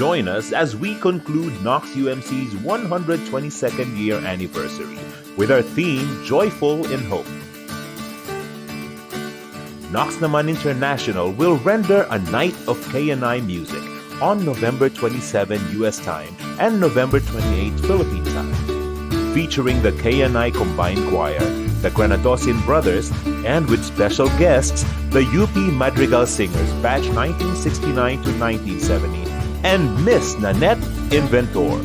Join us as we conclude Knox UMC's 122nd year anniversary with our theme, Joyful in Hope. Knox Naman International will render a night of K&I music on November 27 US time and November 28 Philippine time, featuring the K&I Combined Choir, the Granadosin Brothers, and with special guests, the UP Madrigal Singers batch 1969 to 1970, and Miss Nanette Inventor.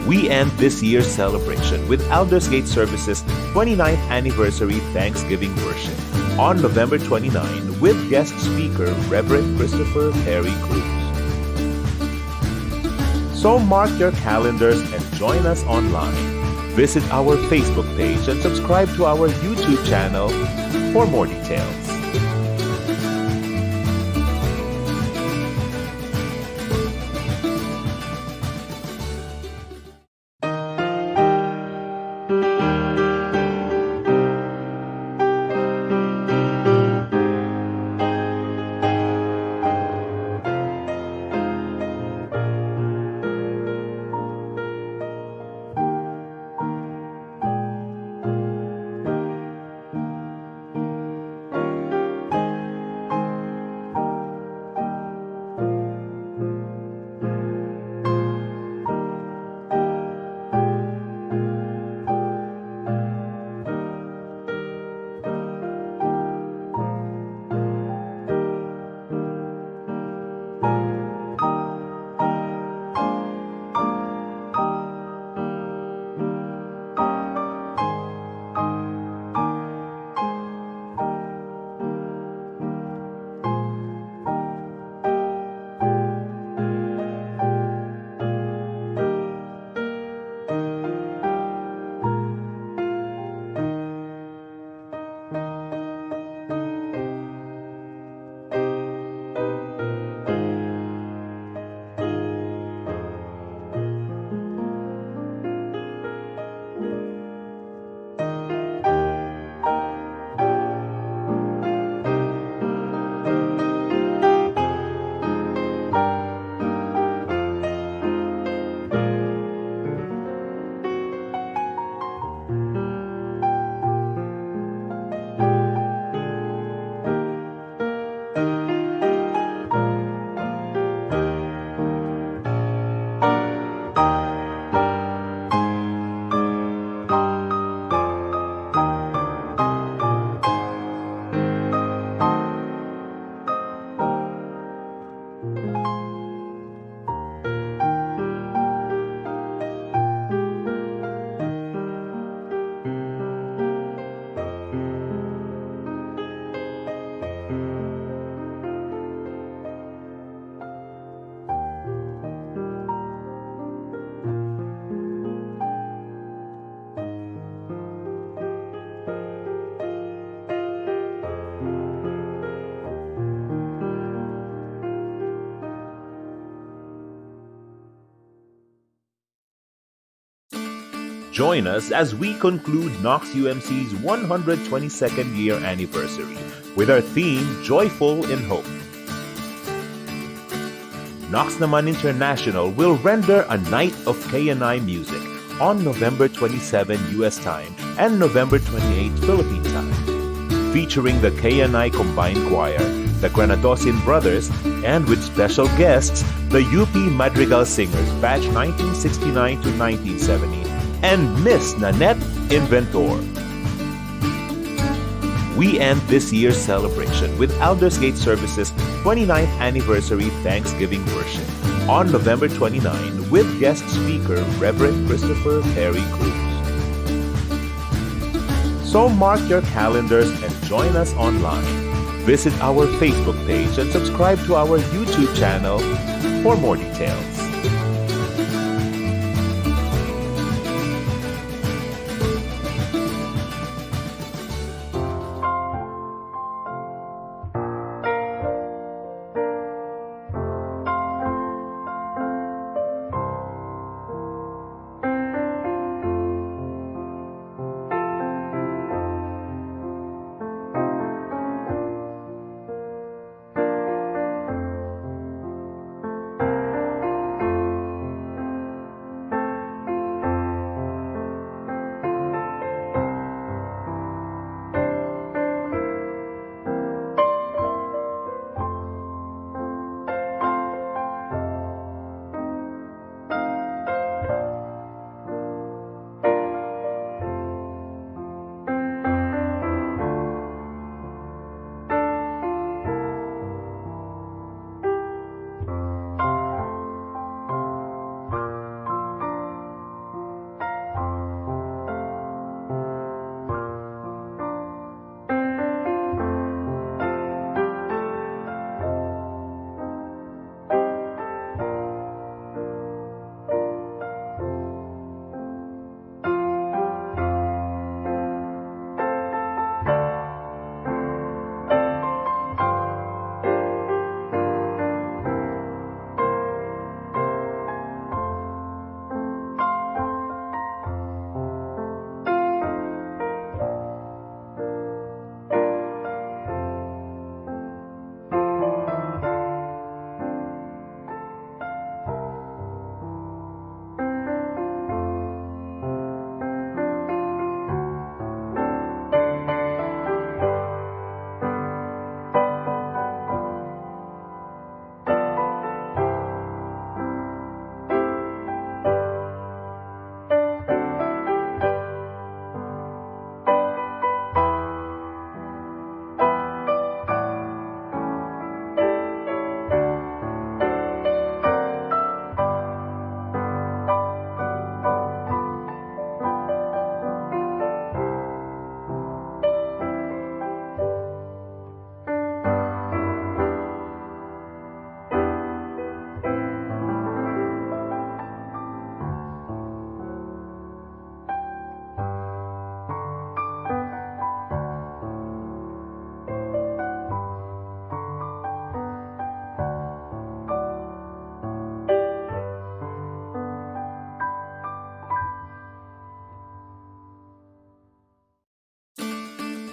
We end this year's celebration with Aldersgate Services' 29th Anniversary Thanksgiving Worship on November 29 with guest speaker Reverend Christopher Perry Cruz. So mark your calendars and join us online. Visit our Facebook page and subscribe to our YouTube channel for more details. Join us as we conclude Knox UMC's 122nd year anniversary with our theme, Joyful in Hope. Knox Naman International will render a night of K&I music on November 27 US time and November 28 Philippine time, featuring the K&I Combined Choir, the Granadosin Brothers, and with special guests, the UP Madrigal Singers batch 1969 to 1970, and Miss Nanette Inventor. We end this year's celebration with Aldersgate Services' 29th Anniversary Thanksgiving Worship on November 29 with guest speaker Reverend Christopher Perry Cruz. So mark your calendars and join us online. Visit our Facebook page and subscribe to our YouTube channel for more details.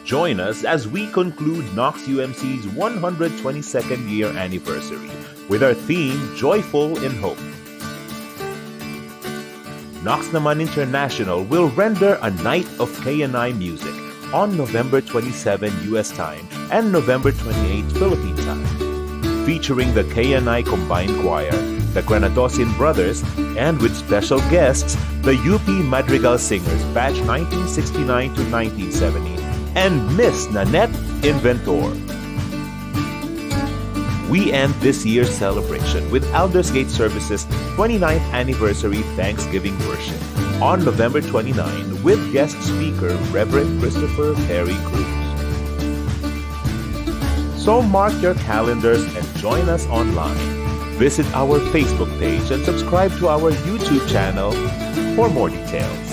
Join us as we conclude Knox UMC's 122nd year anniversary with our theme, Joyful in Hope. Knox Naman International will render a night of K&I music on November 27 US time and November 28 Philippine time, featuring the K&I Combined Choir, the Granadosin Brothers, and with special guests, the UP Madrigal Singers batch 1969 to 1970, and Miss Nanette Inventor. We end this year's celebration with Aldersgate Services' 29th Anniversary Thanksgiving Worship on November 29 with guest speaker Reverend Christopher Perry Cruz. So mark your calendars and join us online. Visit our Facebook page and subscribe to our YouTube channel for more details.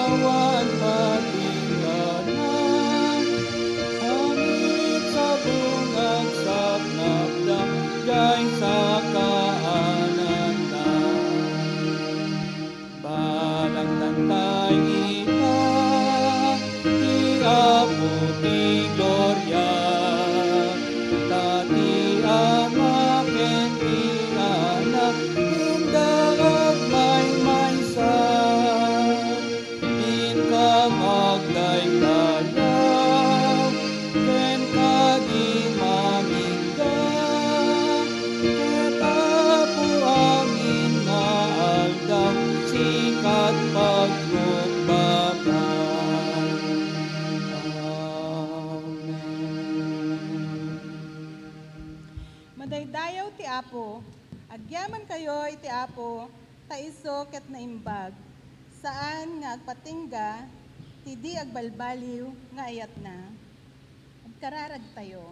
awan patingganan, hangit sa bungag sapnapdam, jay sa kaanan na. Balang tantay ita, ti Apo ti Gloria, tati Ama ken ti Anak, tindaag maymaysan, din ka magdaydayaw, ken kadi mamingga, ket Apo amin nga aldaw, sikat pagrugbaban. Amen. Madaydayaw ti Apo, agyaman kayo iti Apo, taiso ket naimbag, saan nga agpatingga, ti di agbalbaliw nga ayat na. Agkararag tayo.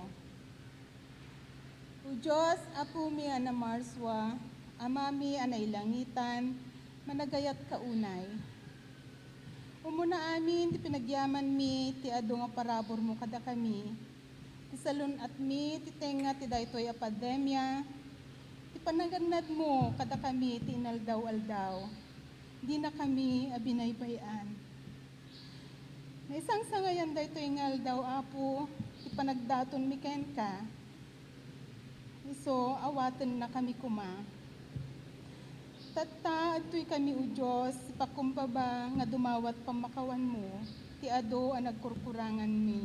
O Diyos, Apo mi ana marswa, amami anay langitan, managayat kaunay. Umuna amin ti pinagyaman mi ti adu nga parabor mo kada kami. Ti salun at mi ti tenga ti daytoy a pandemya. Ti panaganad mo kada kami ti inaldaw-aldaw. Di na kami abinaybayan. Naisang sangayan daytoy nga aldaw Apo, ti panagdaton mi ken ka. Iso awaten na kami kuma. Tata, ato'y kami o Diyos, pakumpaba nga dumawat pamakawan mo, ti ado ang nagkurkurangan mi.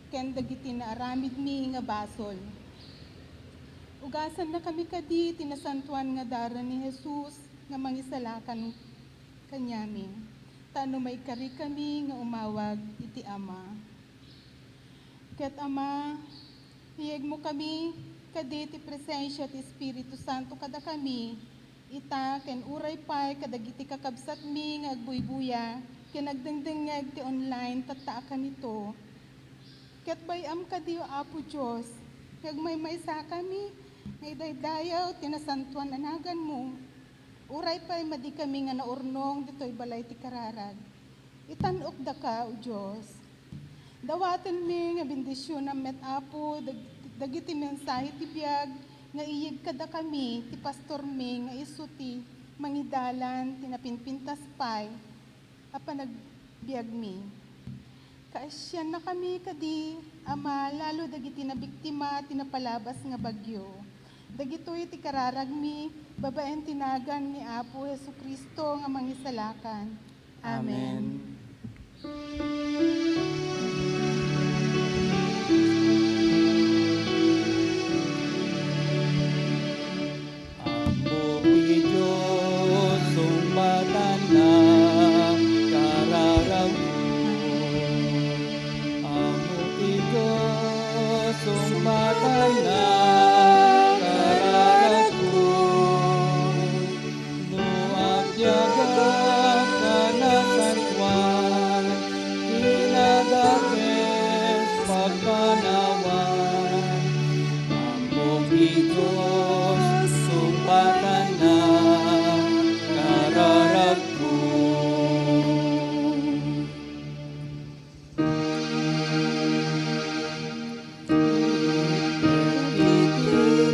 Ken dagiti na aramid mi nga basol. Ugasan na kami kadi, tinasantuan nga dara ni Jesus, nga mangisalakan kanyami. Tano may kari kami nga umawag iti Ama. Ket Ama, hiyeg mo kami, kadi ti presensya ti Espiritu Santo kada kami, ita ken uray pay kadagiti kakabsat mi nga agbuybuya ken agdengdengeg ti online tataakan ito. Ket bayam kadi o Apo Dios, kag maysa kami nga idaydayaw tinasantuan anagan mo. Uray pay madi kami nga naurnong ditoy balay ti kararag. Itanok da ka o Dios. Dawaten mi nga bendisyon na met Apo dagiti mensahe ti biag nga iyig kada kami, ti pastor mi, nga isuti, mangidalan, tinapinpintas pay, apa nagbiag mi. Kaasyan na kami kadi, Ama, lalo dagiti na biktima, tinapalabas nga bagyo. Dagitoy ti kararag mi, babaen tinagan ni Apo Jesucristo nga mangisalakan. Amen. Amo ti Diyos, sumbatan na kararag ko. Amo ti Diyos, sumbatan na kararag ko. No agyagat ka na santuan, kinadakes pagpanawan. Amo ti Diyos, sumbatan na kararag ko.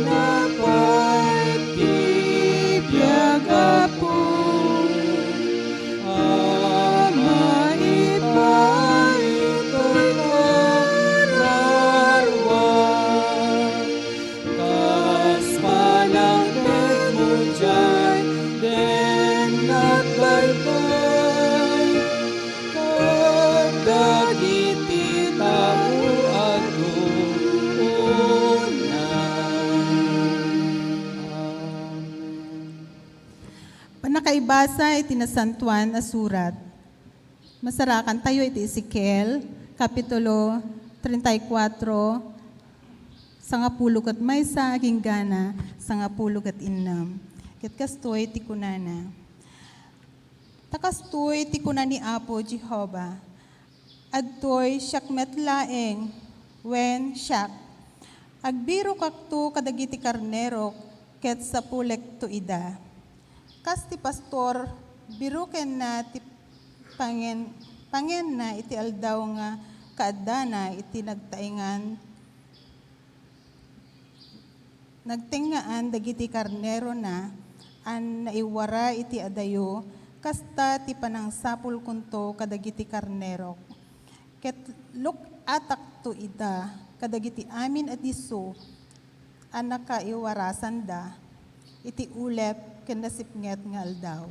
Itinapay ti biyag Apo, Ama ito'y kararwan. Kas panangkit mo dyan, den nagbaybay, kadagiti tao Panakaibasa iti nasantuan a surat. Masarakan tayo iti Ezekiel, Kapitulo 34, sangapulo kat maysa aging gana, sangapulo kat innam. Ket kastoy ti kunana. Takastoy ti kunan ni Apo Jehovah. Adtoy siak metlaeng, wen siak. Agbiro kakto kadagiti karnero, ket sapulek to ida. Kas ti pastor, biruken na ti pangen na iti aldaw nga kaadana iti nagtingaan dagiti karnero na an naiwara iti adayo kasta ti panangsapul kunto kadagiti karnero. Ket atak to ida kadagiti amin at iso an nakaiwarasan da iti ulep ken nasipnget nga aldaw.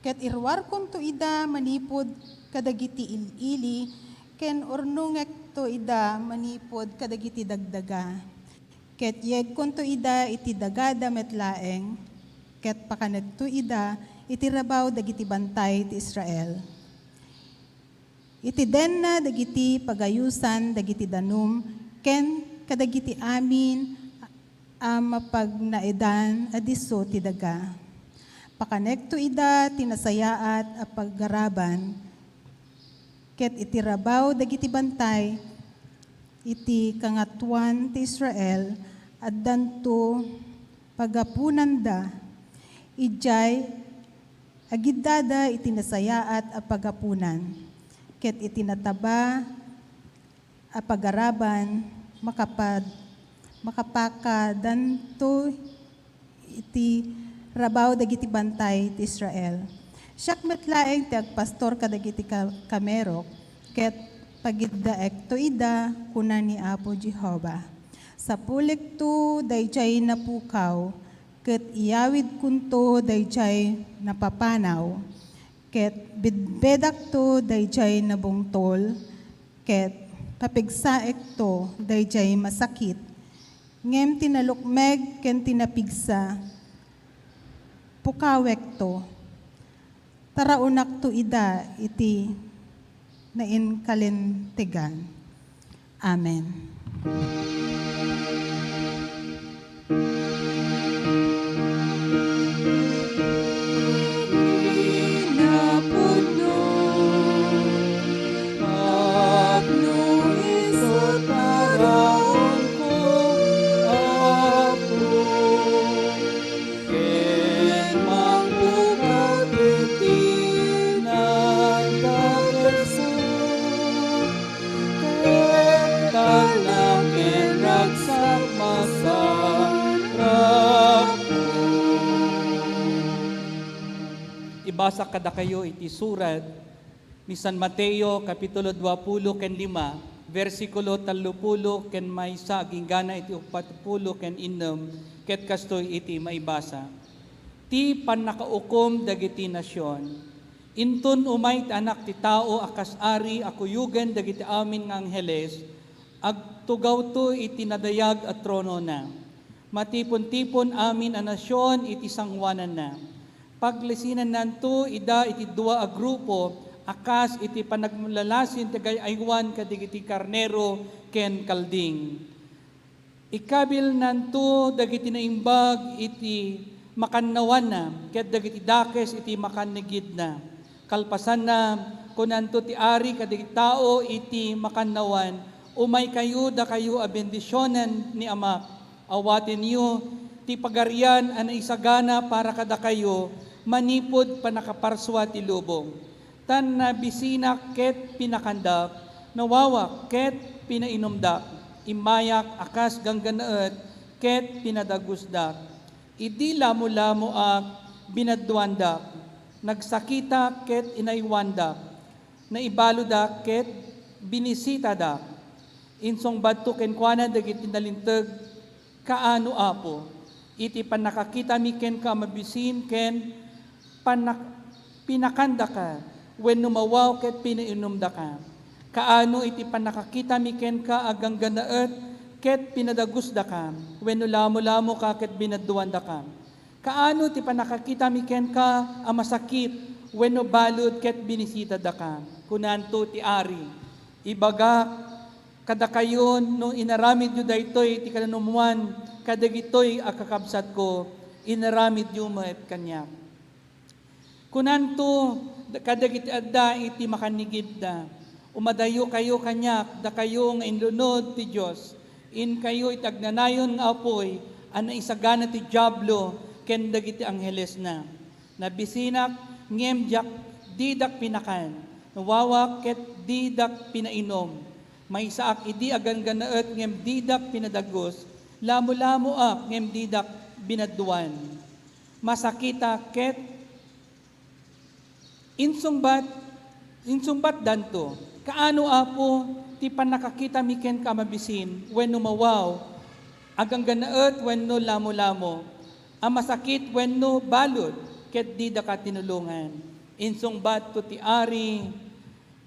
Ket irwar kunto ida manipod kadagiti ilili ken urnungek to ida manipod kadagiti dagdaga. Ket yeg kunto ida iti dagada metlaeng ket pakanet to ida iti rabaw dagiti bantay ti Israel. Iti denna dagiti pagayusan dagiti danum ken kadagiti amin mapagnaedan adiso ti daga. Pakanekto ida tinasayaat a paggaraban ket iti rabaw dagiti bantay iti kangatuan ti Israel addanto pagapunanda ijay agidada iti nasayaat a pagapunan ket iti nataba a pagaraban makapakadanto iti rabaw dagiti bantay ti Israel. Siak metlaeng ti agpastor kadagiti kamerok ket pagiddaek to ida kuna ni Apo Jehova. Sa pulik to dayjay napukaw ket iyawid kunto dayjay napapanaw ket bidbedak to dayjay nabungtol ket papigsaek to dayjay masakit ngem tinalukmeg ken tinapigsa pukawek to taraunak to ida iti nain kalintigan. Amen. Ibasa kada kayo iti surat ni San Mateo kapitulo 20 ken 5 versikulo 30 ken maysa ginggana iti 40 ken 6 ket kastoy iti maibasa. Ti pannakaukom dagiti nasyon inton umay ti anak ti tao akas ari akuyugen dagiti amin nga angheles agtugaw to iti nadayag at trono na. Matipon-tipon amin a nasyon iti sangwanan na. Paglisinan nanto ida iti dua a grupo akas iti panagmulalasin ti gayaywan kadigiti karnero ken kalding. Ikabil nanto dagiti naimbag iti makannawan na ket dagiti dakes iti makannigid na. Kalpasan na kunanto ti ari kadigiti tao iti makannawan umay kayo da kayo a bendisyonan ni Ama. Awatin niyo ti pagarian an isagana para kada kayo manipod panakaparswa ti lubong. Tan na bisinak ket pinakandak, nawawak ket pinainomdak, imayak akas gangganaet ket pinadagusdak. Idi lamo-lamo ak binadduandak, nagsakita ket inaywandak, naibalodak ket binisitadak. Insong badto ken kuana dagiti nalinteg kaano apo, iti panakakita mi ken ka mabisin ken pinakanda ka, when numawaw ket pinainomda ka. Kaano iti panakakita mi ken ka agang ganaet ket pinadagusda ka, when nulamo-lamo ka ket binadduanda ka. Kaano iti panakakita mi ken ka a masakit, when nubalod ket binisita da ka. Kunanto ti ari, ibaga kada kayon no inaramid yu daytoy ti kananumuan kadagitoy akakabsat ko inaramid yu maet kanya. Kunanto kadagiti adda iti makanigid da umadayo kayo kanyak da kayo nga inlunod ti Dios in kayo itagnanayon nga apoy ana isagana ti diablo ken dagiti angheles na nabisinak ngem didak pinakan, nawawa ket didak pinainom, may saak idi agan ganaet ngem didak pinadagos, lamo-lamo ak ngem didak binaduan. Masakita ket insungbat danto, kaano apo ti panakakita miken kamabisin, wenno mawaw, agang ganaet wenno lamo-lamo, ang masakit wenno balod, ket di da ka tinulungan. Insungbat to ti ari,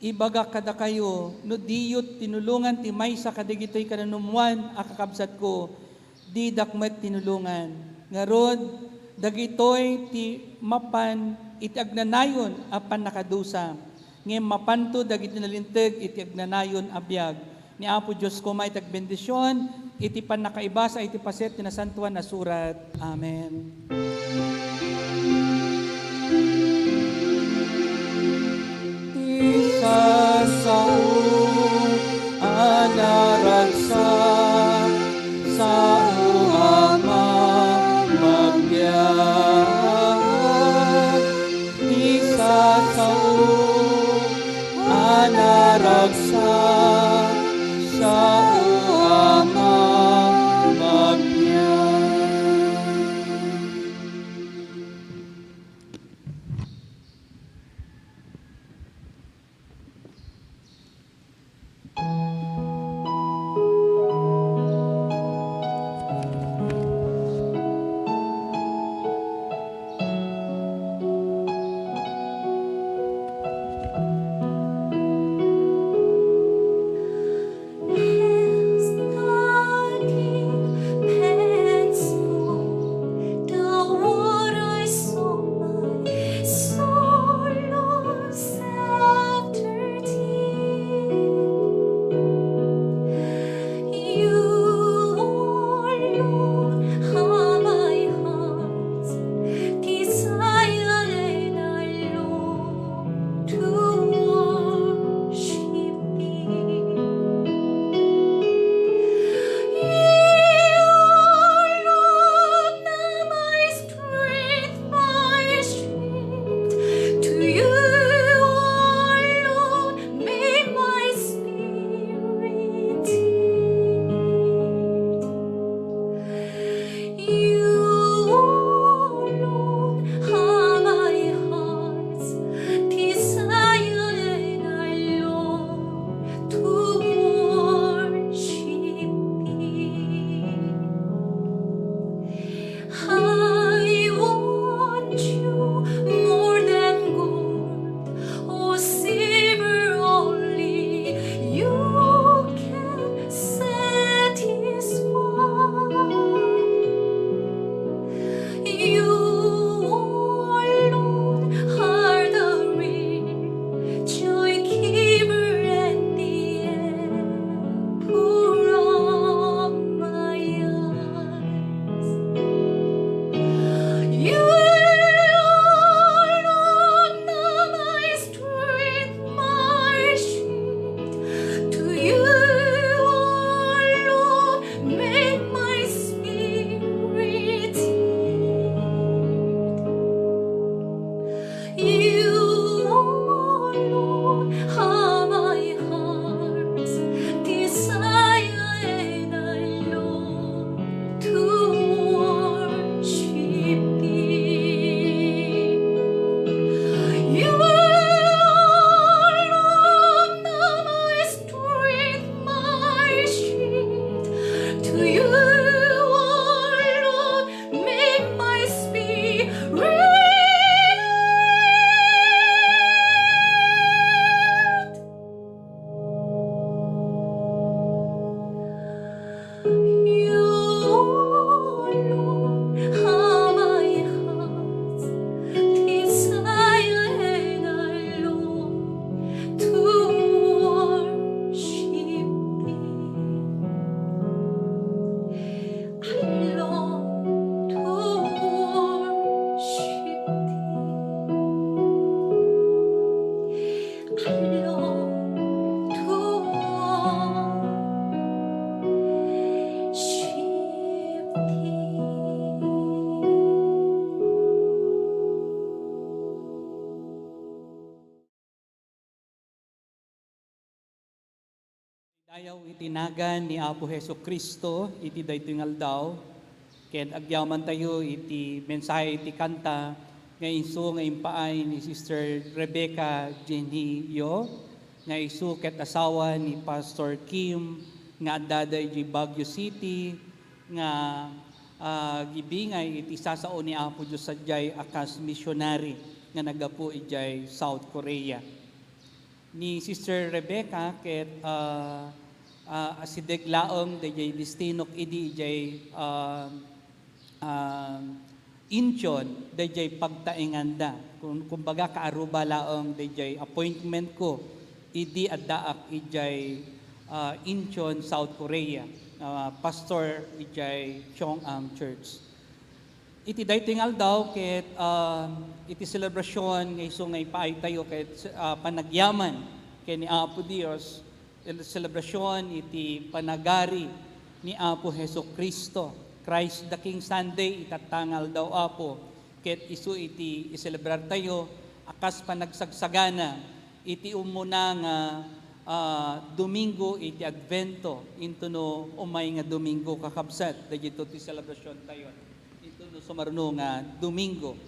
ibaga kada kayo, no diyot tinulungan ti maysa kadigitoy kananumuan akakabsat ko, di dakmet tinulungan. Ngarod, dagitoy ti mapan iti agnanayon apan nakadusa. Ngem mapanto dagiti nalinteg iti agnanayon abiyag. Ni Apo Diyos ko may tagbendisyon, iti pan nakaibasa iti paset ti nasantuan na surat. Amen. Isa sa anaragsak sa Ama magbiag. Isa sa anaragsak sa Ama magbiag. Ayaw itinagan ni Apo Heso Kristo, iti daytoy nga aldaw, ken agyaman tayo iti mensahe iti kanta, nga isu nga impaay ni Sister Rebecca Genio, nga isu ket asawa ni Pastor Kim, nga addaday di Baguio City, nga gibingay iti sasao ni Apo Diyos sadyay akas missionary, nga nagapu ijay South Korea. Ni Sister Rebecca ket asideg laong dayjay distinok idi ijay inchon dayjay pagtainganda. Kumbaga kaaruba laong dayjay appointment ko idi addaak ijay inchon South Korea. Pastor ijay Chongam Church. Iti daytoy aldaw ket iti selebrasyon nga isu nga ipaay tayo ket panagyaman ken ni Apo Dios, selebrasyon iti panagari ni Apo Heso Kristo. Christ the King Sunday itatangal daw Apo ket isu iti iselebrar tayo akas panagsagsagana iti umuna nga Domingo iti Advento into no umay nga Domingo kakabsat dagito ti selebrasyon tayo into no sumarno nga Domingo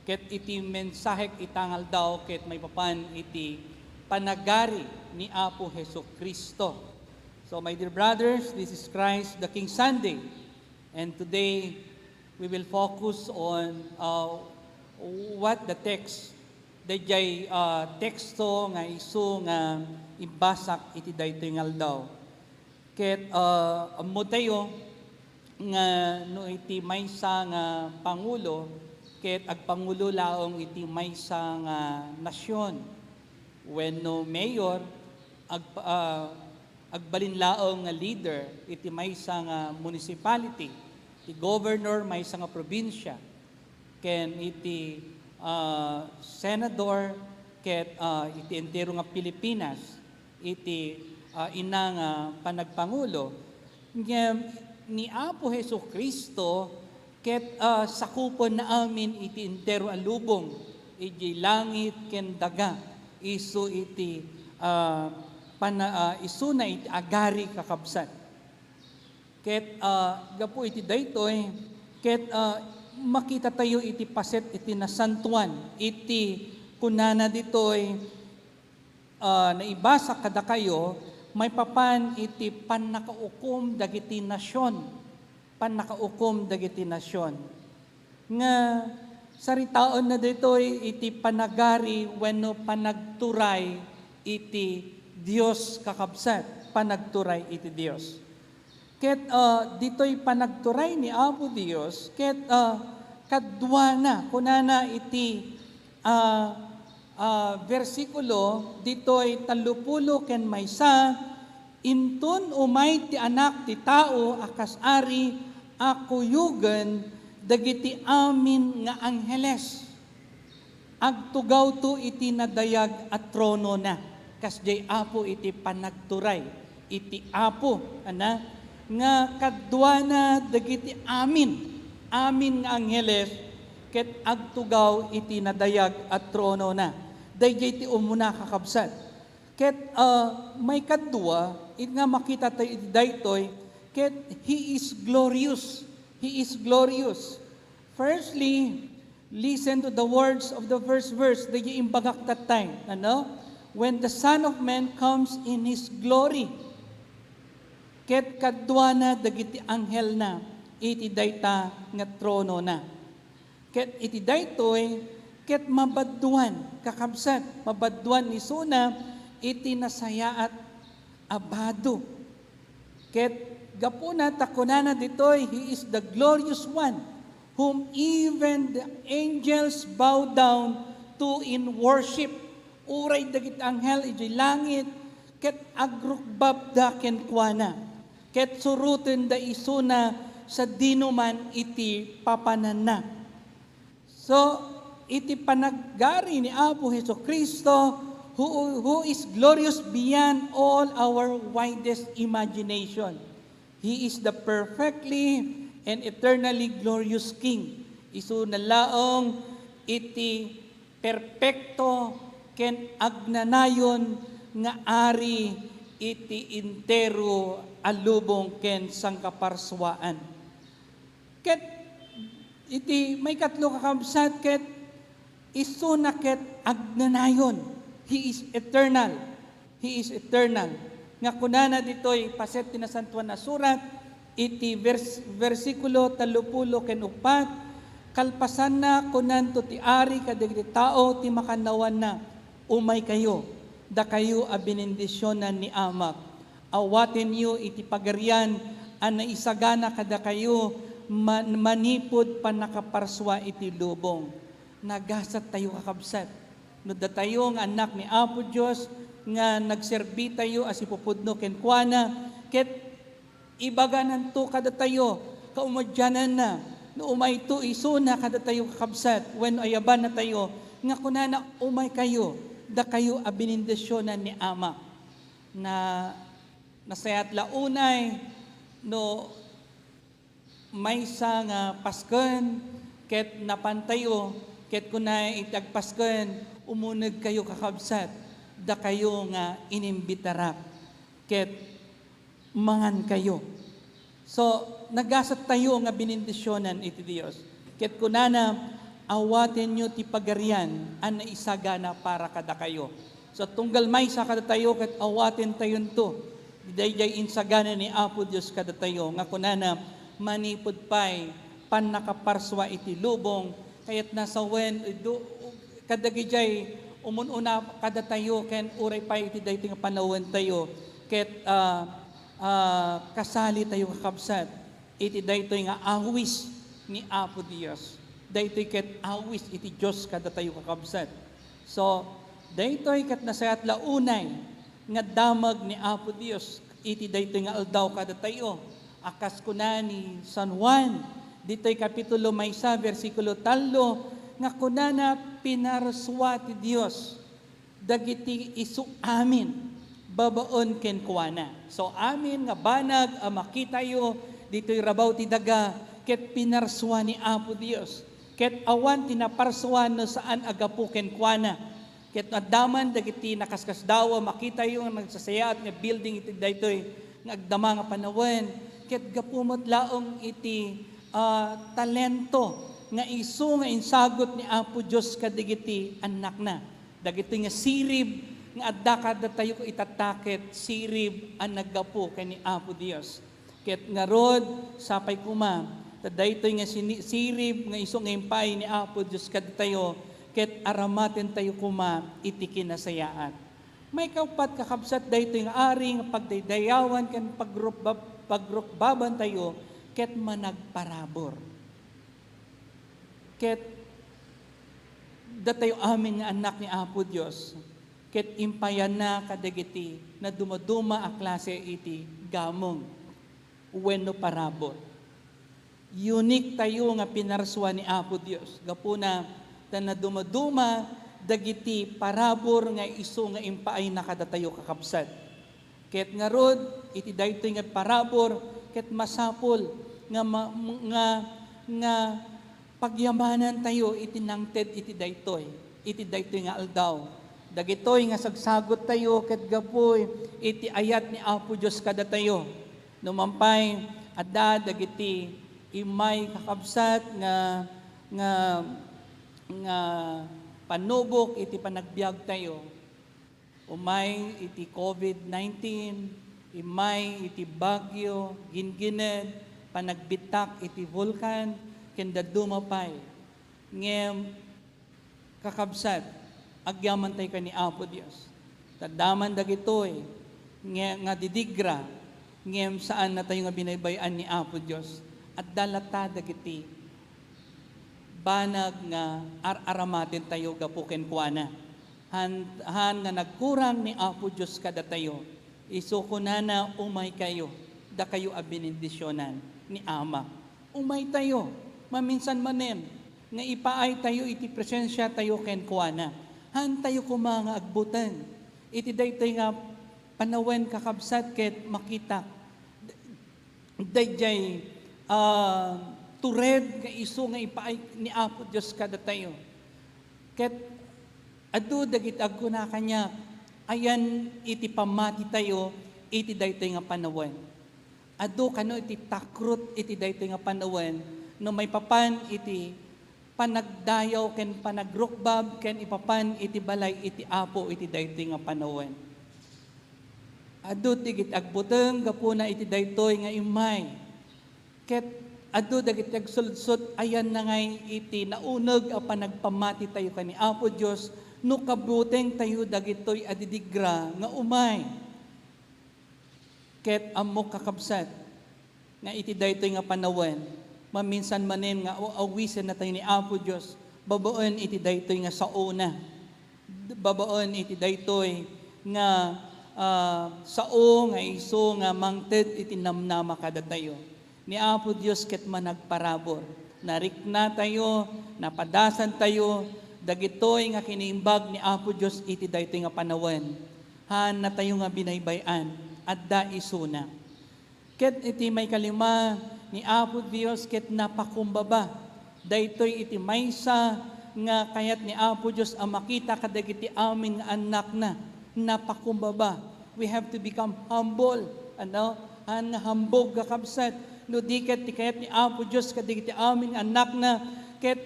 ket iti mensahek itangal daw ket may papan iti panagari ni Apo Heso Kristo. So my dear brothers, this is Christ the King Sunday, and today we will focus on what the text dayjay teksto nga isu nga ibasak iti daytoy nga aldaw. Ket ammo tayo nga no iti maysa nga pangulo ket agpangulo laong iti maysa nga nasyon. When no mayor agbalinlaong nga leader iti maysa nga municipality, iti governor maysa nga probinsya, ken iti senador ket iti entero nga Pilipinas iti ina nga panagpangulo ni Apo Heso Kristo ket sakupon na amin iti entero a lubong iti langit ken daga isu iti isu na iti agari kakabsat. Ket gapu iti daytoy ket makita tayo iti paset iti nasantuan iti kunana ditoy naibasa kada kayo may papan iti pannakaukom dagiti nasyon. Pannakaukom dagiti nasyon. Nga saritaon na ditoy iti panagari wenno panagturay iti Dios kakabsat, panagturay iti Dios. Ket ditoy panagturay ni Apo Dios ket kadwana kunana iti versikulo ditoy 30 ken maysa, intun umay ti anak ti tao akas ari akuyugen dagiti amin nga angheles. Agtugaw to iti nadayag at trono na. Kasjay Apo iti panagturay. Iti Apo, nga kadwana dagiti amin. Amin nga angheles, ket agtugaw iti nadayag at trono na. Dayjay ti umuna kakabsat. Ket may kadwa, it nga makita tayo iti daytoy, ket He is glorious. He is glorious. Firstly, listen to the words of the first verse. Dagi imbagak that time. When the Son of Man comes in His glory. Ket kadwana dagiti anghel na. Iti dayta nga trono na. Ket iti daytoy, ket mabadduan. Kakabsat, mabadduan ni Suna, iti nasayaat abado. Ket gapuna takunana ditoy, He is the glorious one, whom even the angels bow down to in worship. Uray dagiti anghel iti langit, ket agrukbab da ken kuana. Ket suruten da isuna sa dinuman iti papanana. So, iti panagari ni Apo Heso Kristo, who is glorious beyond all our widest imagination. He is the perfectly and eternally glorious King. Isu na laong iti perpekto ken agnanayon nga ari iti intero alubong ken sangkaparswaan. Ket iti may katlo kakabsat ket isu na ket agnanayon. He is eternal. He is eternal. Nga kunana ditoy paset tinasantuan na surat iti versikulo 30 ken 4 kalpasan na kunanto ti ari kadagiti tao ti makanawan na umay kayo da kayo a benendisyonan ni Amak. Awaten yu iti pagarian an naisagana kada kayo manipod pa nakaparswa iti lubong. Nagasat tayo kakabsat. No da tayo nga anak ni Apo Diyos nga nagserbi tayo as ipupudno ken kuana ket ibaganan to kada tayo kaumadyanan na no umay to isuna kada tayo kakabsat when ayaban na tayo nga kunana umay kayo da kayo a benendisyonan ni Ama na nasayat launay no maysa nga Pasken ket napantayo ket kunay itagpasken umuneg kayo kakabsat da kayo nga inimbitarak ket mangan kayo. So nagasat tayo nga benendisyonan iti Dios ket kunana awaten nyo ti pagarian an naisagana para kada kayo. So tunggal may sa kada tayo ket awaten tayon to. Dayjay insagana ni Apo Dios kada tayo nga kunana manipod pay pan nakaparswa iti lubong kayat nasa wen kadagijay umununa kada tayo ken uray pay iti daytoy nga panawon tayo ket kasali tayo kakabsat iti daytoy nga awis ni Apo Dios. Daytoy ket awis iti Dios kada tayo kakabsat. So daytoy ket nasayat launay nga damag ni Apo Dios iti daytoy nga aldaw kada tayo. Akas kuna ni San Juan ditoy kapitulo 1 versikulo 3 nga kunana pinarswa ti Dios dagiti isu amin babaon ken kuana. So amin nga banag a makitayo ditoy rabaw ti daga ket pinarswa ni Apo Dios. Ket awan tinaparswan no saan agapu ken kuana. Ket adaman dagiti nakaskasdawa makita yung nagsasayat nga building iti daytoy nga agdama nga panawon. Ket gapumot laong iti talento nga isu nga insagot ni Apo Dios kadigiti anak na. Dagiti nga sirib nga adda kada tayo ko itataket sirib ang naggapu ken ni Apo Dios. Ket ngarod sapay kuma daytoy nga sirib nga isu nga impay ni Apo Dios kadtayo ket aramaten tayo kuma iti kinasayaan. May kaupat kakabsat daytoy nga ari nga pagdaydayawan ken pagrukbaban tayo ket managparabor. Ket datayo amin nga anak ni Apo Dios ket impayan na kadagiti na dumaduma a klase iti gamong wenno parabor. Unique tayo nga pinarswa ni Apo Dios. Gapuna na dumaduma dagiti parabor nga isu nga impaay nakadatayo kakabsat. Ket ngarod iti daytoy nga parabor ket masapol nga pagyamanan tayo iti nangted iti daytoy nga aldaw. Dagitoy nga sagsagot tayo ket gapoy iti ayat ni Apo Dios kada tayo. Numampay adda dagiti imay kakabsat nga panubok iti panagbiag tayo. Umay iti COVID-19, imay iti bagyo, gingined, panagbitak iti vulkan, kenda dumapay. Ngem kakabsat, agyaman tayo ka ni Apo Dios. Tadaman dagitoy, nga didigra, ngem saan na tayo nga binaybayan ni Apo Dios. At dalata dagiti, banag nga aramatin tayo gapuken kuana. Han nga nagkurang ni Apo Dios kada tayo. Isukunana umay kayo, da kayo a benendisyonan ni Ama. Umay tayo, maminsan manen, nga ipaay tayo iti presensya tayo ken kuana. Han tayo kumanga agbutan. Iti daytoy nga panawen kakabsat ket makita. Dayjay tured nga isu nga ipaay ni Apo Dios kada tayo. Ket adu dagit agkuna kanya ayan iti pamati tayo iti daytoy nga panawen. Adu kano iti takrut iti daytoy nga panawen no may papan iti panagdayaw ken panagrukbab ken ipapan iti balay iti Apo iti daytoy nga panawen. Adu tigit agbuteng gapuna iti daytoy nga imay. Ket adu dagiti agsulsot ayan na ngay iti nauneg a panagpamati tayo kani Apo Dios no kabuteng tayo dagitoy adidigra nga umay. Ket ammo kakabsat nga iti daytoy nga panawen maminsan manen nga awisen na tayo ni Apo Dios babaen iti daytoy nga saona. Babaen iti daytoy nga sao nga iso nga mangted iti namnama kada tayo. Ni Apo Dios ket managparabor. Narikna tayo, napadasan tayo, dagitoy nga kiniimbag ni Apo Dios iti daytoy nga panawen. Han na tayo nga binaybayan, adda isuna. Ket iti may kalima ni Apo Dios ket napakumbaba. Daytoy iti maysa nga kayat ni Apo Dios ang makita kadagiti amin nga anak na napakumbaba. We have to become humble. Han hambog kakabsat. No di ket ti kayat ni Apo Dios kadagiti amin anak na ket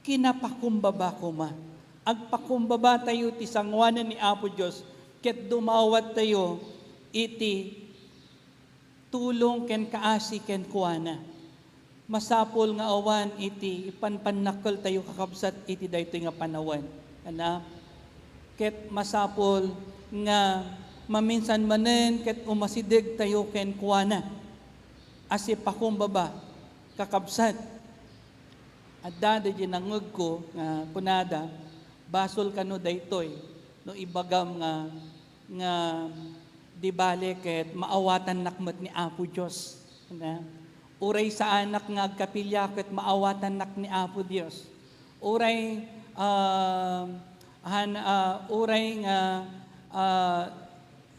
kinapakumbaba kuma. Agpakumbaba tayo ti sangwanan ni Apo Dios ket dumawat tayo iti tulong ken kaasi ken kuana. Masapol nga awan iti ipanpannakkel tayo kakabsat iti daytoy nga panawen. Ket masapol nga maminsan manen ket umasidig tayo ken kuana. Asi pakumbaba kakabsat. Adda di nangeg ko nga kunada basol kano daytoy no ibagam nga di bale ket maawatan nakmet ni Apo Dios. Uray sa anak nga agkapilya ket maawatan nak ni Apo Dios. Uray uray nga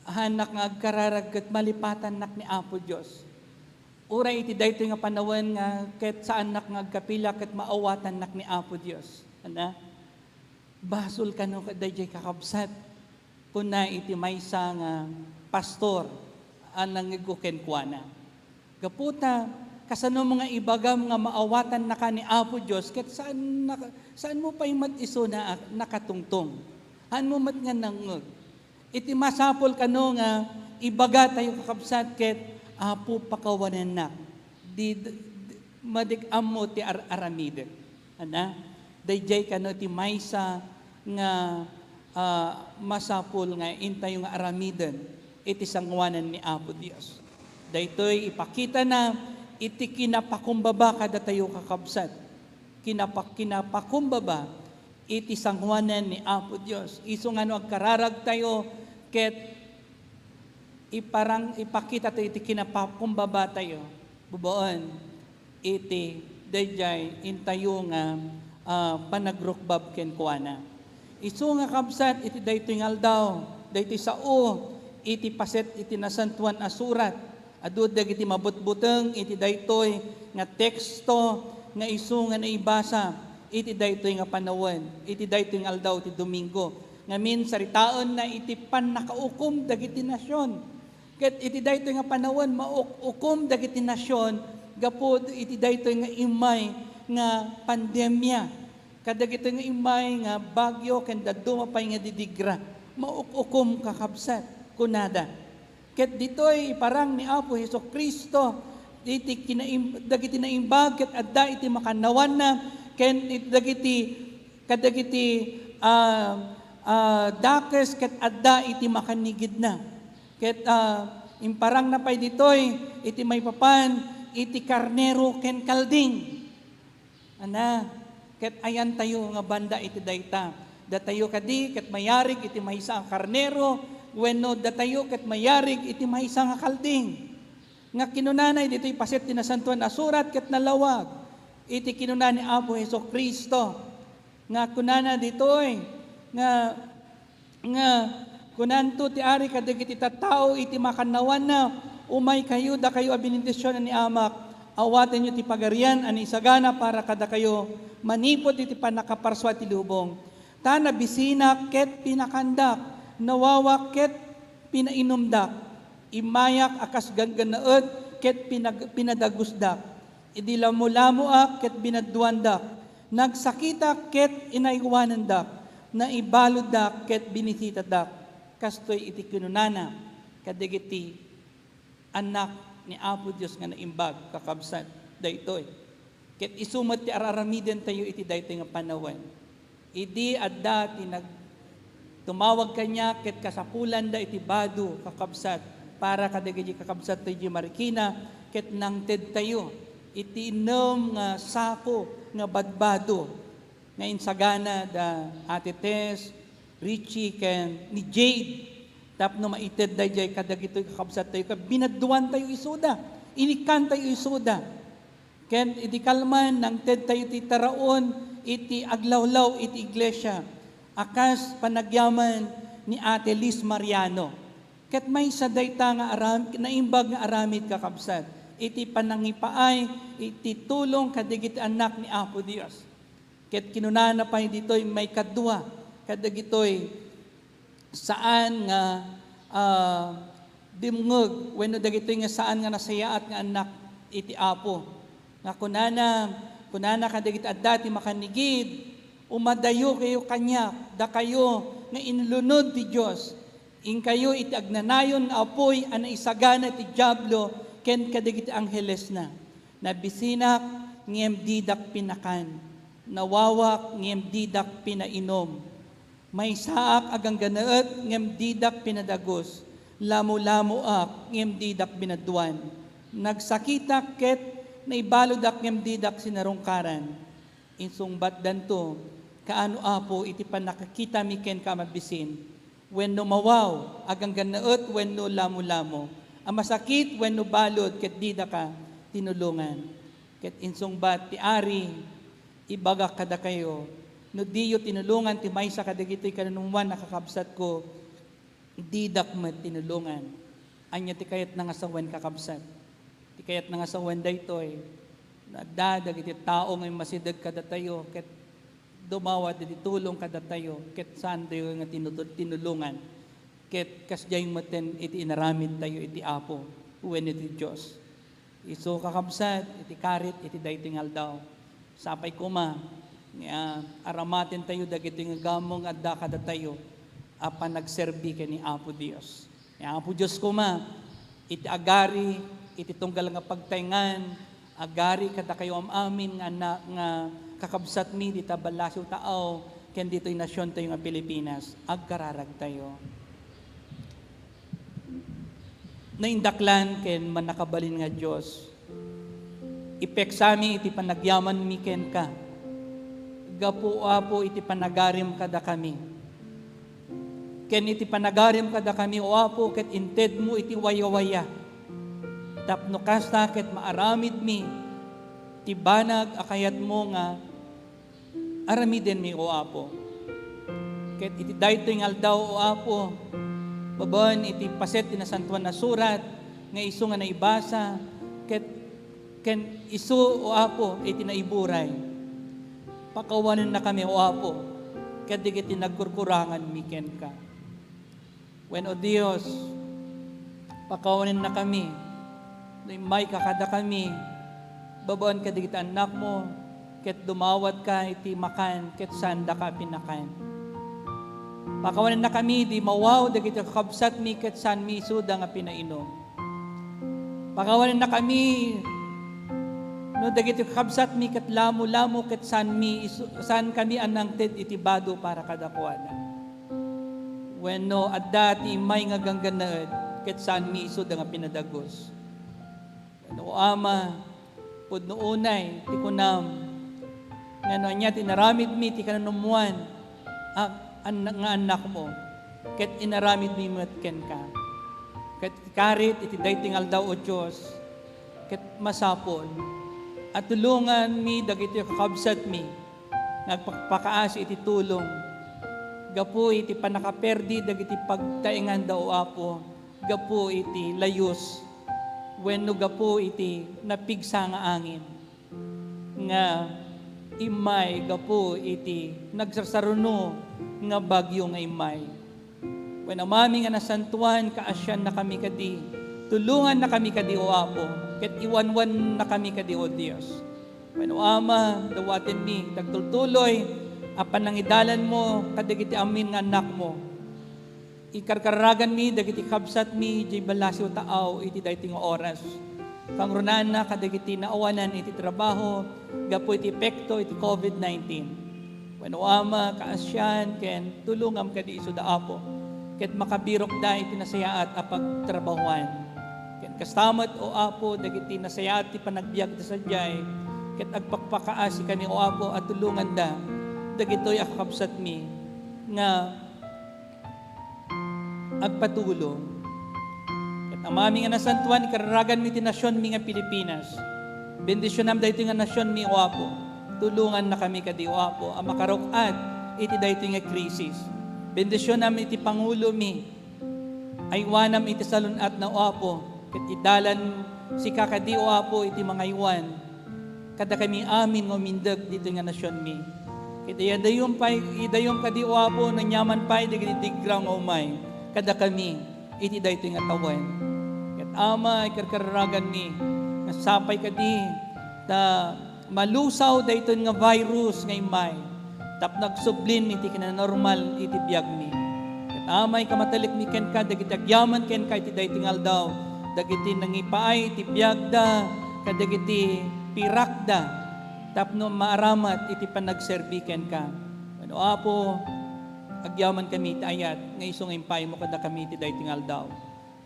hanak nga agkararag ket malipatan nak ni Apo Dios. Uray iti daytoy nga panawen nga ket sa anak nga agkapilya ket maawatan nak ni Apo Dios. Basol kano kadayjay kakabsat. Kuna iti maysa nga pastor anang iguken kuana. Gaputa kasano mga ibagam nga maawatan na ka ni Apo Dios ket saan mo pa imat iso na nakatungtong. Han mo mat nga nangeg. Iti masapol kano nga ibaga tayo kakabsat ket Apo pakawanan na. Madik ammo ti aramide. Dayjay kano ti maysa nga masapol nga intayo nga aramiden iti sangwanan ni Apo Dios. Daytoy ipakita na iti kinapakumbaba kada tayo kakabsat. Kinapakumbaba iti sangwanan ni Apo Dios. Isu ngano agkararag tayo ket ipakita tayo iti kinapakumbaba tayo. Bubuan iti dayjay intayo nga panagrukbab ken kuana. Isu nga kabsat iti daytoy nga aldaw, daytoy sao iti paset iti nasantuan a surat. Adu dagiti mabutbuteng iti daytoy nga teksto nga isu nga naibasa iti daytoy nga panawen, iti daytoy nga aldaw iti Domingo. Ngamin saritaon na iti pannakaukom dagiti nasyon. Ket iti daytoy nga panawen maukom dagiti nasyon gapud iti daytoy nga imay nga pandemya. Kadagito nga imay nga bagyo ken daduma pay nga didigra. Maukom kakabsat kunada. Ket ditoy parang ni Apo Hesukristo iti dagiti naimbag ket adda iti makanawan na ken iti dagiti dakes ket adda iti makanigid na. Ket imparang na pay ditoy iti may papan iti karnero ken kalding. Ket ayan tayo nga banda iti dayta. Datayo kadi ket mayarig iti maysa ang karnero wenno datayo ket mayarig iti maysa nga kalding. Nga kinunanay ditoy paset ti nasantuan a surat ket nalawag. Iti kinunan ni Apo Hesukristo. Nga kunana ditoy nga kunanto ti ari kadagiti tattao iti makanawan na umay kayo da kayo a benedisyon ni Amak. Awaten nyo ti pagarian ani isagana para kada kayo manipod iti panakaparswa ti lubong. Ta nabisina ket pinakandak, nawawak ket pinainomdak, imayak akas gangganaed, ket pinadagusdak, idi lamo-lamoak, ket binadduandak, nagsakita, ket inaywanandak, na ibaludak, ket binisitadak, kastoy iti kinunana, kadigiti anak ni Apo Dios nga naimbag, kakabsat, daytoy. Ket isumat ti araramiden tayo iti daytoy nga panawan. Idi adda ti tumawag kanya ket kasapulan da iti bado kakabsat para kadagiti kakabsat tayo Marikina ket nangted tayo iti inom nga sako nga badbado nga insagana da Ate Tess, Richie ken ni Jade tapno maited da jay kadagitoy kakabsat tayo binadduan tayo isuda inikan tayo isuda ken iti kalman nangted tayo ti taraon iti aglawlaw iti iglesia, akas panagyaman ni Ate Liz Mariano. Ket may sa dayta nga naimbag nga aramid kakabsat, iti panangipaay, iti tulong kadigiti anak ni Apo Dios. Ket kinunana pa ditoy may kadua, kadigitoy saan nga dimngeg, wenno dagitoy nga saan nga nasayaat nga anak iti Apo. Nga kunana kadagiti addati makanigid, umadayo kayo kanya, da kayo nga inlunod ti Diyos. In kayo iti agnanayon nga apoy, ana isagana ti Diablo, ken kadagiti angheles na. Nabisinak, ngem didak pinakan. Nawawak, ngem didak pinainom. May saak agang ganaet, ngem didak pinadagos. Lamo-lamoak, ngem didak binaduan. Nagsakita ket na ibaludak ngem didak sinarungkaran. Insungbat danto, kaano Apo iti panakakita mi ken ka mabisin. Wenno mawaw, agang ganaet, wenno lamo-lamo. Ang masakit, wenno balod, ket dida ka tinulungan. Ket insungbat ti Ari, ibagak kada kayo, no diyo tinulungan, ti maysa kadagitoy kanunumwan nakakabsat ko, didak met tinulungan. Anya ti kayat nangasawan kakabsat. Ti kayat nangasawan daytoy, nagdadag iti tao ngay masidag kada tayo, ket dumawat iti tulong kada tayo, ket saan tayo nga tinulungan, ket kasjay maten iti inaramid tayo iti Apo, wen iti Diyos. Iso kakabsat, iti karit, iti daytoy nga aldaw. Sapay kuma, aramatin tayo dagiti nga gamong adda kada tayo, apan nagserbi ken ni Apo Dios. Ni Apo Dios kuma, iti agari, iti tunggal nga pagtayngan, agari kada kayo amin nga kakabsat mi, di tabalasyo tao, ken dito'y nasyon tayo nga Pilipinas, agkararag tayo. Naindaklan ken manakabalin nga Diyos, ipeksami iti panagyaman mi ken ka, gapu Apo iti panagarim kada kami, ken iti panagarim kada kami o Apo, ket inted mo iti waya-waya, tapno kasta ket maaramid mi, ti banag akayat mo nga, aramiden mi o Apo. Ket iti daytoy nga aldaw o Apo, baban iti paset ti nasantuan na surat, nga isu nga naibasa, ken isu o Apo, iti naiburay. Pakawanan na kami o Apo, ket digiti nagkurkurangan mi ken ka. When o Dios, pakawanan na kami, may kakada kami, babaan ka digiti anak mo, ket dumawat ka iti makan, ket sanda ka pinakan. Pakawanan na kami, di mawaw, dagiti kakabsat mi, ket san mi isuda nga pinainom. Pakawanan na kami, no dagiti kakabsat mi, ket lamo-lamo, ket san kami anangted iti bado para kadakuana. Wenno adda ti may nga gangganaed, ket san mi isuda nga pinadagos. No Ama, pudno unay, ti kunam, nga no anya tinaramid mi, ti kananumuan, nga anak mo, ket inaramid mi ken ka. Ket karit, iti daytingal daw o Diyos, ket masapol, at tulungan mi, dagiti kakabsat mi, nagpakaasi iti tulong, gapu iti panakaperdi, dagiti pagtaingan daw Apo, gapu iti layos, wenno gapo iti napigsa nga angin nga imay gapo iti nagsasaruno nga bagyo nga imay When amami nga nasantuan, kaasyan na kami kadi. Tulungan na kami kadi o Apo. Ket iwanwan na kami kadi o Dios. When o Ama, dawatin mi, dagtultuloy, apan nang idalan mo, kadagiti amin nga anak mo. Ikarkaragan mi, dagiti kabsat mi, jay balasi o taaw, iti dayting oras. Kangrunan na kadagiti naawanan iti trabaho, gapo iti epekto iti COVID-19. When o Ama, kaasyan, ken tulungam kadi iso da Apo. Ket makabirok da iti nasayaat a pagtrabahuan. Ket kastamat o Apo dagiti nasayaat ti panagbiag da sadyay. Ket agpakpakaasi kani o Apo at tulungan da dagitoy akakabsat mi nga agpatulong. Ket amami nga nasantuan ikararagan mi ti nasyon mi nga Pilipinas. Bendisyonan daytoy nga nasyon mi o Apo. Tulungan na kami kadi o Apo ang makarukat iti daytoy nga krisis. Bendisyon namin iti Pangulo mi, aywanam iti salunat na o Apo, ket idalan si kakadi o Apo iti mga iwan, kada kami amin ng mindag dito nga nasyon mi. Ket idayom kadi o Apo, nanyaman pa'y digitigrang o may, kada kami iti dayto nga tawan. Ket Ama, ikarkaragan mi, nasapay kadi, ta malusaw dayto nga virus ngay may, tap nagsublin iti kinanormal iti biyag mi. Ket amay kamatalik mi ken ka, dagiti agyaman ken ka iti daytingal daw, dagiti nangipaay iti biyag da, kadagiti pirak da, tapno maaramat iti panagserbi ken ka. Ano Apo, agyaman kami iti ayat, nga iso nga impay mo kada kami iti daytingal daw.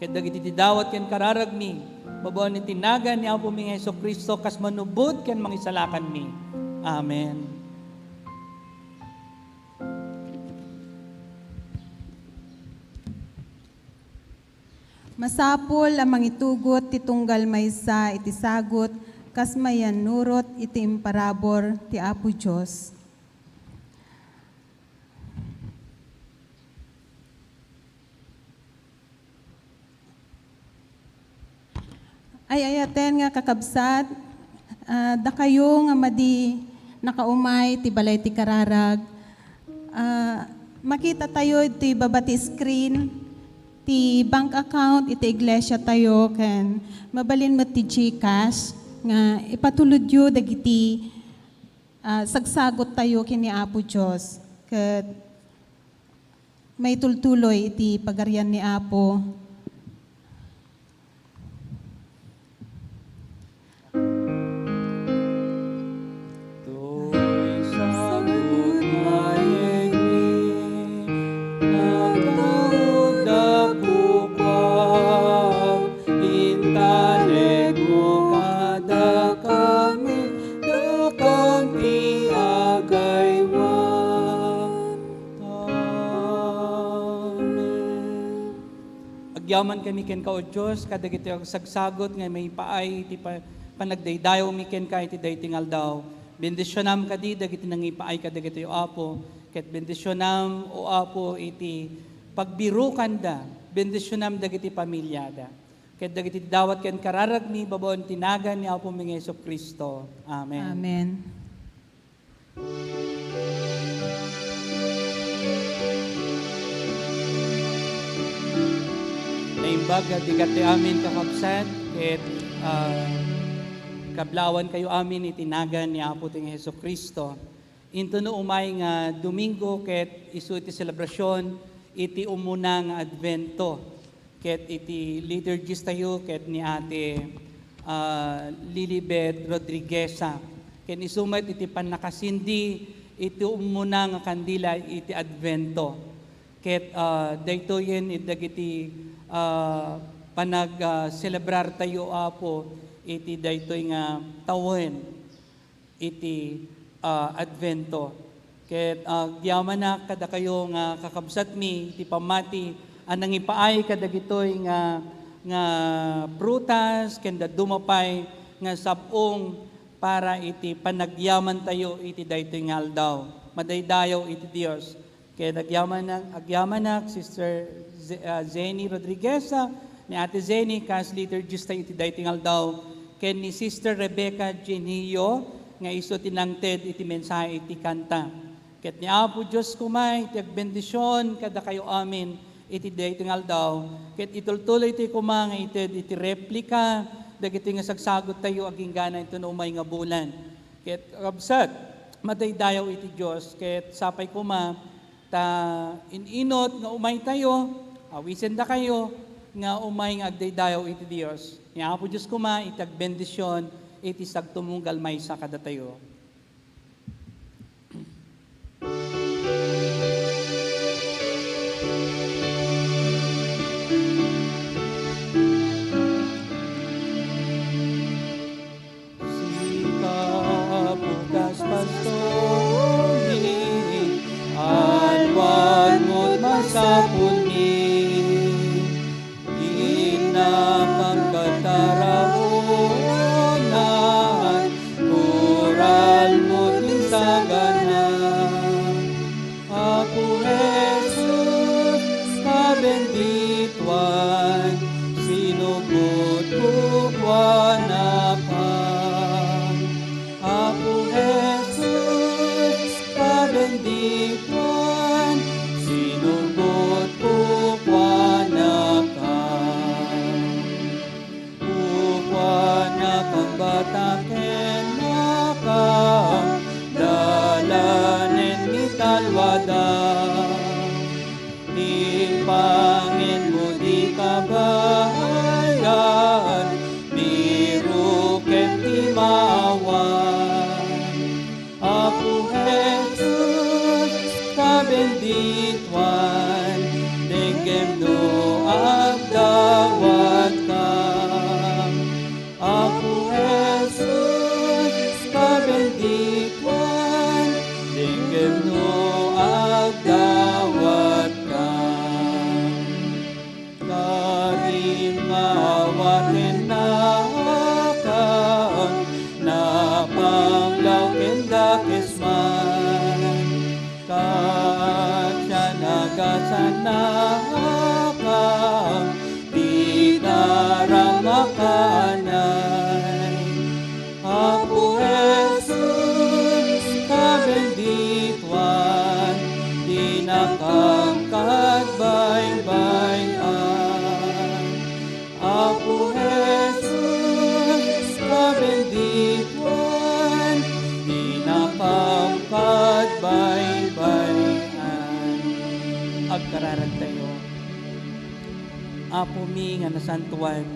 Ket dagiti ti dawat ken kararag mi, babawan iti naga ni Apo mi Hesus Kristo, kas manubod ken mangisalakan mi. Amen. Masapol ang mangitugot ti tunggal maysa iti sagot kas mayan nurot iti imparabor ti Apo Dios. Ay ayaten nga kakabsat, da kayo nga madi nakaumay ti balay ti kararag. Makita tayo iti babati screen ti bank account iti iglesia tayo ken mabalin mo ti GCash nga ipatulod yu dagiti sagsagot tayo kini Apo Dios ket may tultuloy iti pagarian ni Apo. Agyaman kami ken ka o Diyos, kadagiti sagsagot nga may paay, iti panagdaydayo mi ken ka iti daytingal daw. Bendisyonam kadi, dagiti nangipaay kadagiti o Apo, ket bendisyonam o Apo iti pagbirukan da, bendisyonam dagiti pamilyada. Ket dagiti dawat ken kararag mi, babon tinagan ni Apo mi Hesus Kristo. Amen. Amen. Naimbag at digati amin kakabsat, ket kablawan kayo amin itinagan ni Apo ting Hesus Kristo. Into no umay nga Domingo, ket isu iti selebrasyon, iti umuna nga Advento, ket iti liturgies tayo, ket ni Ate Lilibet Rodrigueza. Ken isumat iti panakasindi, iti umuna nga kandila, iti Advento. Ket daytoyen dagiti panag-celebrar tayo Apo iti daytoy nga tawen iti Advento. Ket agyaman na kada kayo nga kakabsat mi iti pamati anang ipaay kadagitoy nga prutas ken dumapay nga sabong para iti panagyaman tayo iti daytoy nga aldaw. Madaydayaw iti Dios. Kaya agyaman na Sister Zeni Rodrigueza, ni Ate Zeni, kas liturgist tayo iti daytingal daw, ken ni Sister Rebecca Genio, nga iso tinangted iti mensahe iti kanta. Ket ni Apo Diyos kumay, iti agbendisyon, kada kayo amin, iti daytoy nga aldaw, ket itultuloy iti kumanga iti replika, dagiti nga sagsagot tayo aging gana ito na umay nga bulan. Ket kabsat, madaydayaw iti Diyos, ket sapay kuma, ta ininot nga umay tayo, awisen da kayo, nga umay nga agdaydayaw iti Diyos. Nga po Diyos kuma, itagbendisyon, iti sagtumunggal may sa kada tayo. Bukas pastoni, alwan mo't masapul mi, inapagkataraonan, kural mo't insaganan. Ako Jesus, kabendituan, sinubot ko kwanapan. Ako Jesus, kabendituan, sinubot ko kwanakan. Ukwanakang bataken nakang, dalanen ni talwadang. Ipangin mo di kabayan, biro ken timawan. Ako Jesus, kabendituan, dengem no agdawat ka. Ako Jesus, kabendituan, dengem no agdawat ka. Karimawaten na akang, napanglaw kendakesman. Katsyanagasan na akang, di naramakaanan. Ako Jesus, kabendituan, di nakangkagbaybayan. Ako Jesus, kabendituan, di nakangkagbaybayan. Agkararag tayo. Apo mi nga nasantuan,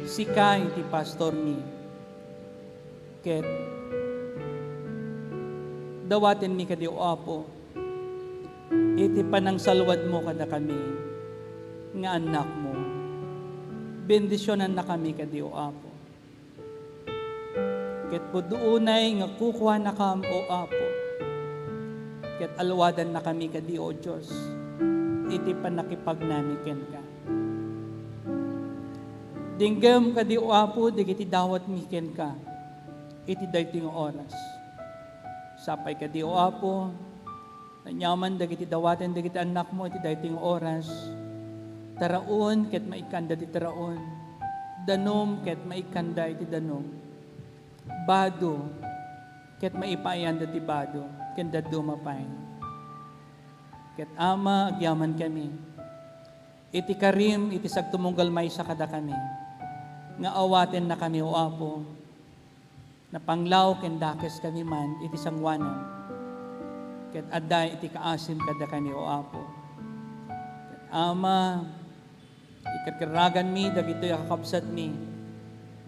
sika iti pastor mi, ket dawaten mi kadi o Apo, iti panangsalwad mo kada kami, nga anak mo, bendisyonan na kami kadi o Apo. Ket puduunay nga kukuha na kam o Apo, ket alwadan na kami kadi o Diyos, iti panakipagnamiken ka. Dinggam kadi o Apo, digiti dawat miken ka, iti daytoy nga oras. Sapay kadi o Apo, nanyaman dagiti dawaten dagiti anak mo, iti daytoy nga oras. Taraon ket maikanda ti taraon, danom ket maikanda iti danom. Bado ket maipayanda ti bado, kenda dumapay. Ket Ama, agyaman kami, iti karim, iti sagtumunggal may sa kada kami, nga awaten na kami o Apo, na panglaw ken dakes kami man iti sangwanan, ket adday iti kaasim kada kami o Apo. Ket Ama, ikakaragan mi dagitoy kakabsat mi,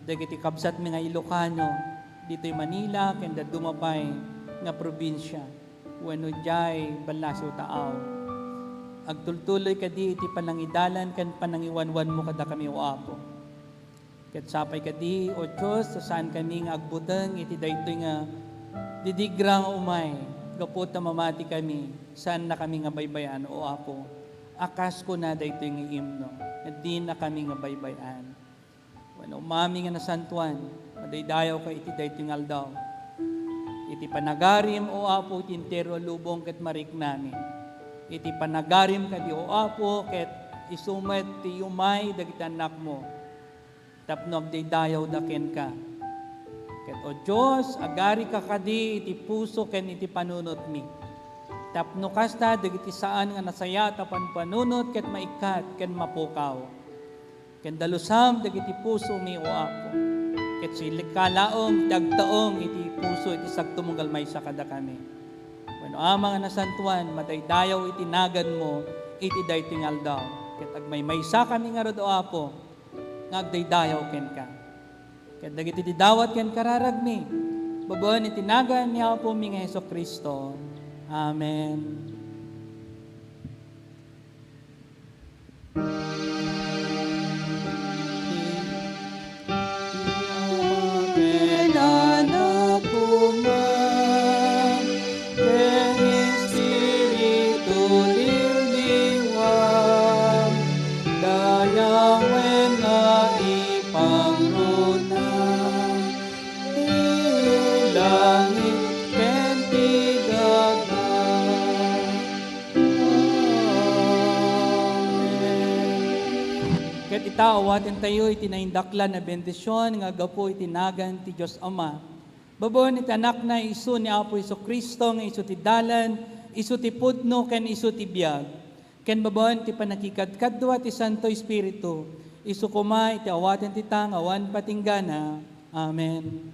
dagiti kabsat mi nga Ilocano, dito'y Manila ken dumapay nga probinsya, wenno jay balasiw taaw. Agtultuloy kadi iti panangidalan ken panangiwanwan mo kada kami o Apo. Ket sapay kadi o Diyos, saan kami nga agbuteng iti daytoy nga didigra nga umay, gapot na mamati kami, saan na kami nga baybayan o Apo. Akas ko na daytoy nga himno, at di na kami nga baybayan. Wano umami nga nasantuan, madaydayaw ka iti daytoy nga aldaw. Iti panagarim o Apo, iti intero lubong ket marik namin. Iti panagarim kadi o Apo, ket isumet ti umay dagiti anak mo. Tapno agdaydayaw daken ka. Ket o Diyos, agari ka kadi iti puso ken iti panunot mi. Tapno kasta dagiti saan nga nasaya tapan panunot ket maikat ken mapukaw. Ken dalusam dagiti puso mi o Apo. Ket silikalaom dagtaong iti puso iti sagtumunggal maysa kada kami. Wenno ama nga nasantuan madaydayaw iti nagan mo iti daytoy nga aldaw. Ket agmaymaysa kami nga rod o Apo nga agdaydayaw ken ka. Ket dagiti didawat ken kararagmi babaen iti nagan ni Apo mi nga Hesukristo. Amen. Ket ita awaten tayo iti naindaklan na bendisyon nga gapu iti nagan ti Dios Ama. Babon iti anak na isu ni Apo Hesukristo nga isu ti dalan, isu ti pudno ken isu ti biag. Ken babon ti panakikadkadwa ti Santo Espiritu. Isu kuma iti awaten ti tang awan patinggana. Amen.